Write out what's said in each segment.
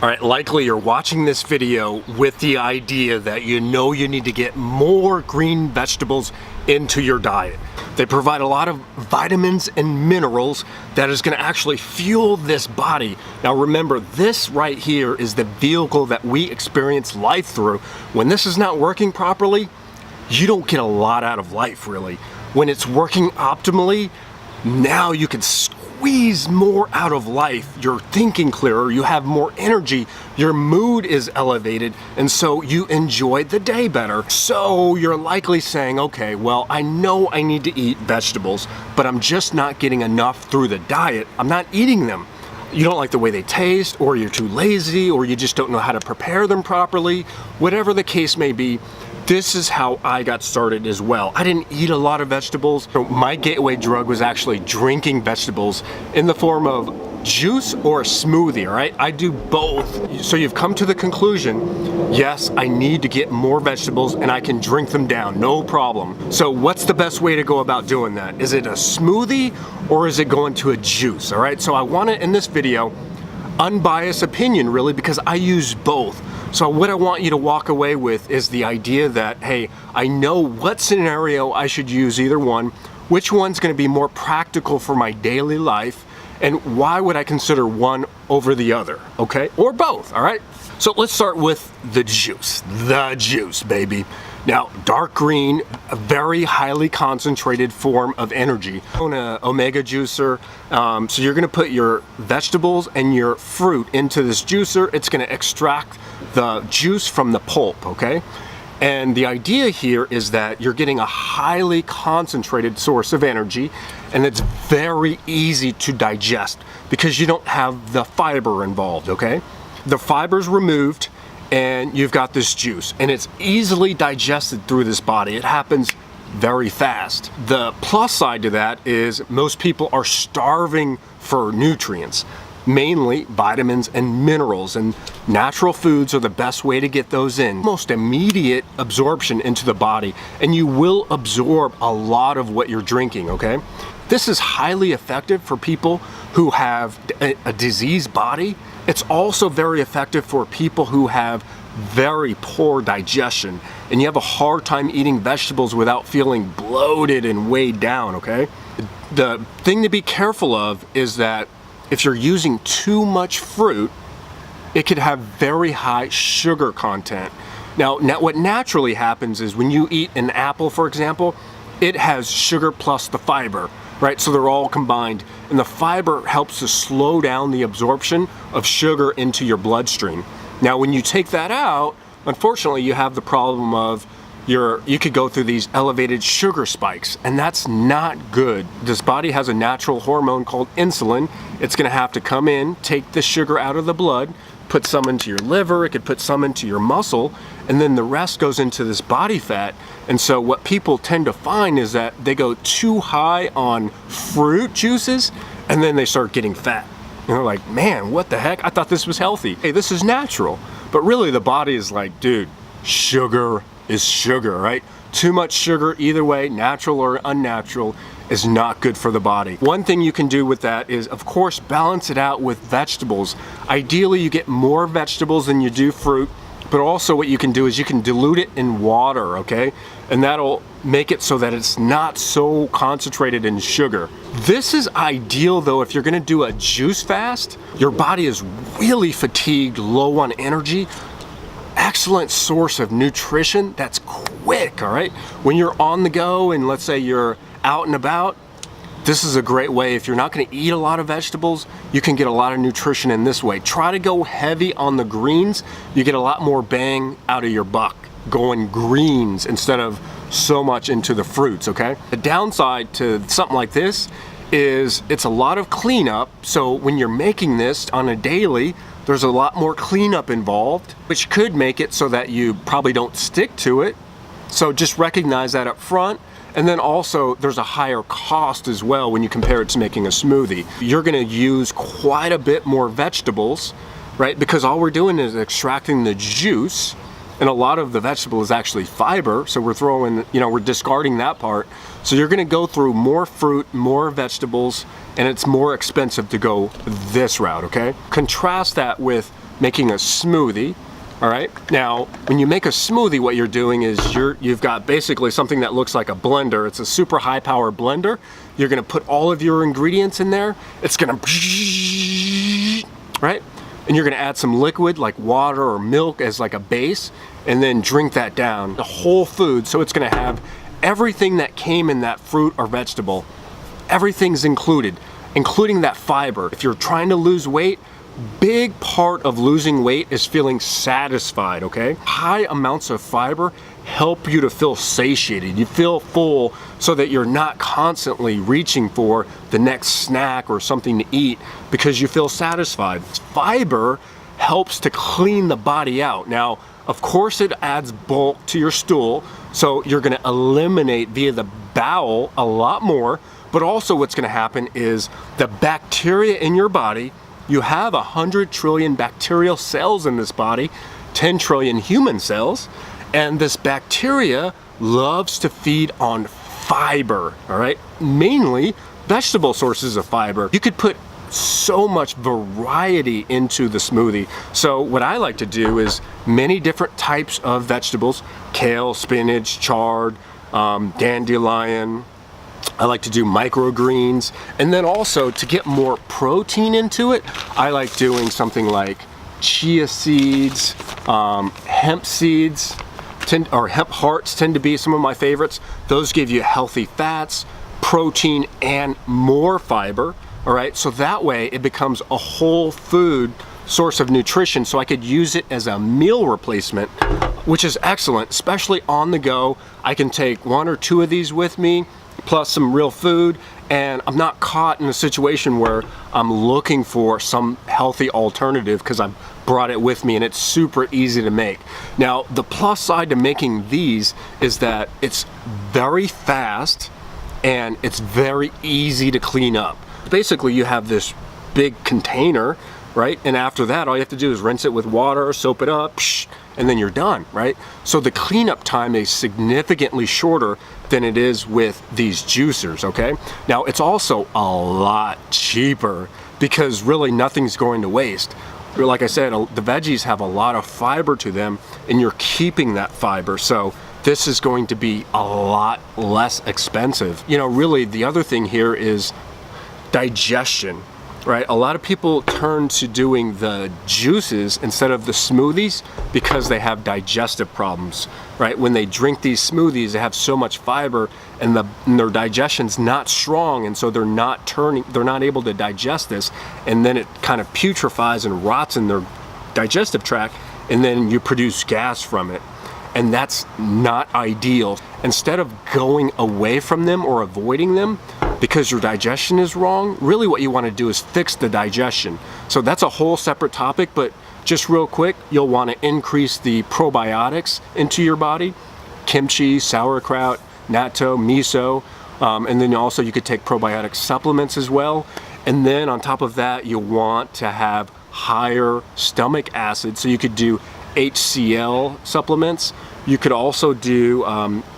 All right, likely you're watching this video with the idea that you know you need to get more green vegetables into your diet. They provide a lot of vitamins and minerals that is going to actually fuel this body. Now remember, this right here is the vehicle that we experience life through. When this is not working properly, you don't get a lot out of life really. When it's working optimally, now you can squeeze more out of life. You're thinking clearer, you have more energy, your mood is elevated, and so you enjoy the day better. So you're likely saying, okay, well, I know I need to eat vegetables, but I'm just not getting enough through the diet. I'm not eating them. You don't like the way they taste, or you're too lazy, or you just don't know how to prepare them properly. Whatever the case may be, this is how I got started as well. I didn't eat a lot of vegetables. So my gateway drug was actually drinking vegetables in the form of juice or a smoothie, all right? I do both. So you've come to the conclusion, yes, I need to get more vegetables and I can drink them down, no problem. So what's the best way to go about doing that? Is it a smoothie or is it going to a juice, all right? So I want to, in this video, unbiased opinion really, because I use both. So what I want you to walk away with is the idea that, hey, I know what scenario I should use either one, which one's gonna be more practical for my daily life, and why would I consider one over the other, okay? Or both, all right? So let's start with the juice, baby. Now, dark green, a very highly concentrated form of energy. On an omega juicer, so you're gonna put your vegetables and your fruit into this juicer. It's gonna extract the juice from the pulp, okay? And the idea here is that you're getting a highly concentrated source of energy, and it's very easy to digest because you don't have the fiber involved, okay? The fiber's removed, and you've got this juice, and it's easily digested through this body. It happens very fast. The plus side to that is most people are starving for nutrients, mainly vitamins and minerals, and natural foods are the best way to get those in. Most immediate absorption into the body, and you will absorb a lot of what you're drinking, okay? This is highly effective for people who have a diseased body. It's also very effective for people who have very poor digestion and you have a hard time eating vegetables without feeling bloated and weighed down, okay? The thing to be careful of is that if you're using too much fruit, it could have very high sugar content. Now, what naturally happens is when you eat an apple, for example, it has sugar plus the fiber, right? So they're all combined, and the fiber helps to slow down the absorption of sugar into your bloodstream. Now, when you take that out, unfortunately, you have the problem of you could go through these elevated sugar spikes, and that's not good. This body has a natural hormone called insulin. It's gonna have to come in, take the sugar out of the blood, put some into your liver, it could put some into your muscle, and then the rest goes into this body fat. And so what people tend to find is that they go too high on fruit juices, and then they start getting fat. And they're like, man, what the heck? I thought this was healthy. Hey, this is natural. But really the body is like, dude, sugar is sugar, right? Too much sugar either way, natural or unnatural, is not good for the body. One thing you can do with that is, of course, balance it out with vegetables. Ideally, you get more vegetables than you do fruit, but also what you can do is you can dilute it in water, okay? And that'll make it so that it's not so concentrated in sugar. This is ideal though if you're gonna do a juice fast. Your body is really fatigued, low on energy. Excellent source of nutrition that's quick, all right? When you're on the go and let's say you're out and about, this is a great way. If you're not gonna eat a lot of vegetables, you can get a lot of nutrition in this way. Try to go heavy on the greens. You get a lot more bang out of your buck going greens instead of so much into the fruits, okay? The downside to something like this is it's a lot of cleanup. So when you're making this on a daily, there's a lot more cleanup involved, which could make it so that you probably don't stick to it. So just recognize that up front. And then also there's a higher cost as well when you compare it to making a smoothie. You're gonna use quite a bit more vegetables, right? Because all we're doing is extracting the juice, and a lot of the vegetable is actually fiber, so we're throwing, we're discarding that part. So you're gonna go through more fruit, more vegetables, and it's more expensive to go this route, okay? Contrast that with making a smoothie. All right, now when you make a smoothie, what you're doing is you've got basically something that looks like a blender. It's a super high power blender. You're gonna put all of your ingredients in there. It's gonna, right? And you're gonna add some liquid like water or milk as like a base, and then drink that down. The whole food, so it's gonna have everything that came in that fruit or vegetable. Everything's included, including that fiber. If you're trying to lose weight, big part of losing weight is feeling satisfied, okay? High amounts of fiber help you to feel satiated. You feel full so that you're not constantly reaching for the next snack or something to eat because you feel satisfied. Fiber helps to clean the body out. Now, of course it adds bulk to your stool, so you're gonna eliminate via the bowel a lot more, but also what's gonna happen is the bacteria in your body, you have 100 trillion bacterial cells in this body, 10 trillion human cells, and this bacteria loves to feed on fiber, all right? Mainly vegetable sources of fiber. You could put so much variety into the smoothie. So what I like to do is many different types of vegetables, kale, spinach, chard, dandelion. I like to do microgreens, and then also to get more protein into it, I like doing something like chia seeds, hemp seeds, or hemp hearts tend to be some of my favorites. Those give you healthy fats, protein, and more fiber, all right? So that way it becomes a whole food source of nutrition, so I could use it as a meal replacement, which is excellent, especially on the go. I can take 1 or 2 of these with me, plus some real food, and I'm not caught in a situation where I'm looking for some healthy alternative because I've brought it with me and it's super easy to make. Now, the plus side to making these is that it's very fast and it's very easy to clean up. Basically, you have this big container, right? And after that, all you have to do is rinse it with water, soap it up, and then you're done, right? So the cleanup time is significantly shorter than it is with these juicers, okay? Now, it's also a lot cheaper because really nothing's going to waste. Like I said, the veggies have a lot of fiber to them, and you're keeping that fiber. So this is going to be a lot less expensive. You know, really, the other thing here is digestion, right? A lot of people turn to doing the juices instead of the smoothies because they have digestive problems, right? When they drink these smoothies, they have so much fiber and their digestion's not strong, and so they're not able to digest this, and then it kind of putrefies and rots in their digestive tract, and then you produce gas from it. And that's not ideal. Instead of going away from them or avoiding them because your digestion is wrong, really what you want to do is fix the digestion. So that's a whole separate topic, but just real quick, you'll want to increase the probiotics into your body. Kimchi, sauerkraut, natto, miso, and then also you could take probiotic supplements as well. And then on top of that, you'll want to have higher stomach acid, so you could do HCl supplements. You could also do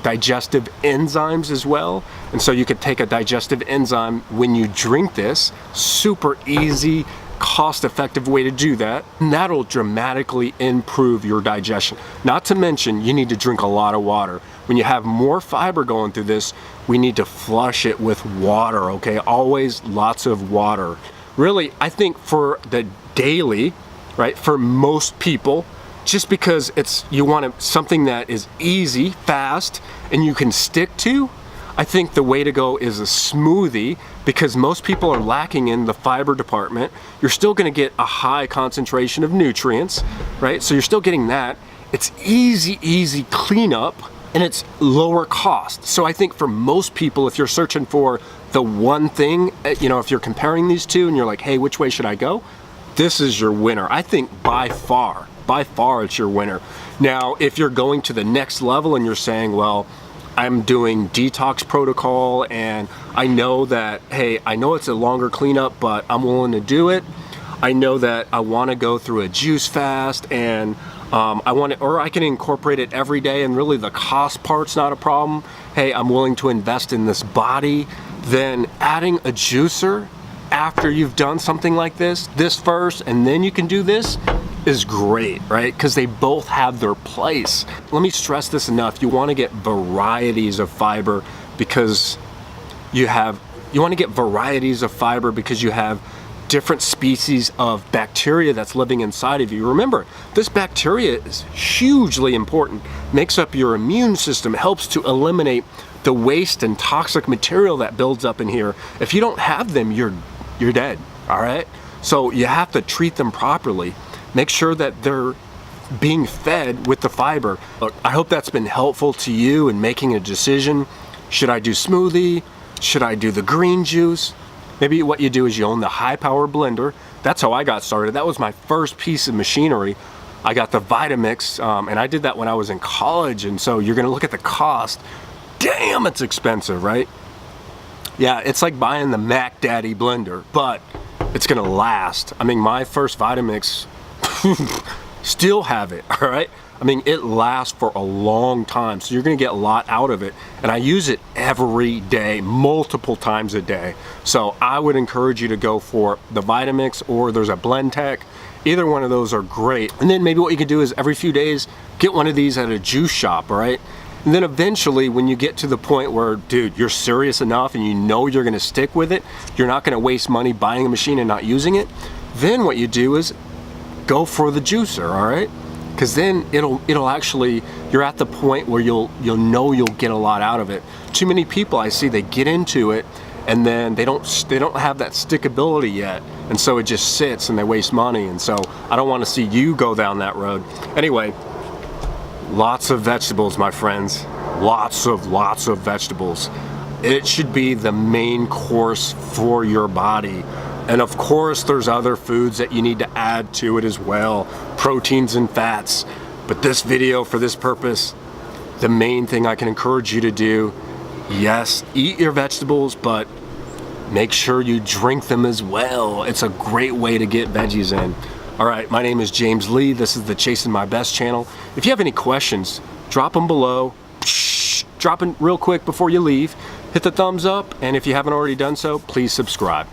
digestive enzymes as well. And so you could take a digestive enzyme when you drink this. Super easy, cost-effective way to do that. And that'll dramatically improve your digestion. Not to mention, you need to drink a lot of water. When you have more fiber going through this, we need to flush it with water, okay? Always lots of water. Really, I think for the daily, right, for most people, just because you want something that is easy, fast, and you can stick to, I think the way to go is a smoothie, because most people are lacking in the fiber department. You're still gonna get a high concentration of nutrients, right? So you're still getting that. It's easy cleanup, and it's lower cost. So I think for most people, if you're searching for the one thing, you know, if you're comparing these two and you're like, hey, which way should I go? This is your winner. I think by far it's your winner. Now, if you're going to the next level and you're saying, well, I'm doing detox protocol and I know that, hey, I know it's a longer cleanup, but I'm willing to do it. I know that I want to go through a juice fast, and I can incorporate it every day, and really the cost part's not a problem. Hey, I'm willing to invest in this body. Then adding a juicer after you've done something like this first, and then you can do this, is great, right? Because they both have their place. Let me stress this enough. You want to get varieties of fiber because you have different species of bacteria that's living inside of you. Remember, this bacteria is hugely important, makes up your immune system, helps to eliminate the waste and toxic material that builds up in here. If you don't have them, you're dead, all right? So you have to treat them properly. Make sure that they're being fed with the fiber. Look, I hope that's been helpful to you in making a decision. Should I do smoothie? Should I do the green juice? Maybe what you do is you own the high power blender. That's how I got started. That was my first piece of machinery. I got the Vitamix, and I did that when I was in college, and so you're gonna look at the cost. Damn, it's expensive, right? Yeah, it's like buying the Mac Daddy blender, but it's gonna last. I mean, my first Vitamix, still have it, all right? I mean, it lasts for a long time, so you're gonna get a lot out of it. And I use it every day, multiple times a day. So I would encourage you to go for the Vitamix, or there's a Blentec. Either one of those are great. And then maybe what you can do is every few days, get one of these at a juice shop, all right? And then eventually, when you get to the point where, dude, you're serious enough and you know you're gonna stick with it, you're not gonna waste money buying a machine and not using it, then what you do is go for the juicer, all right? Because then it'll actually, you're at the point where you'll know you'll get a lot out of it. Too many people I see, they get into it and then they don't have that stickability yet, and so it just sits and they waste money. And so I don't want to see you go down that road. Anyway, lots of vegetables, my friends. Lots of vegetables. It should be the main course for your body. And of course, there's other foods that you need to add to it as well, proteins and fats. But this video, for this purpose, the main thing I can encourage you to do, yes, eat your vegetables, but make sure you drink them as well. It's a great way to get veggies in. All right, my name is James Lee. This is the Chasing My Best channel. If you have any questions, drop them below. Drop it real quick before you leave. Hit the thumbs up, and if you haven't already done so, please subscribe.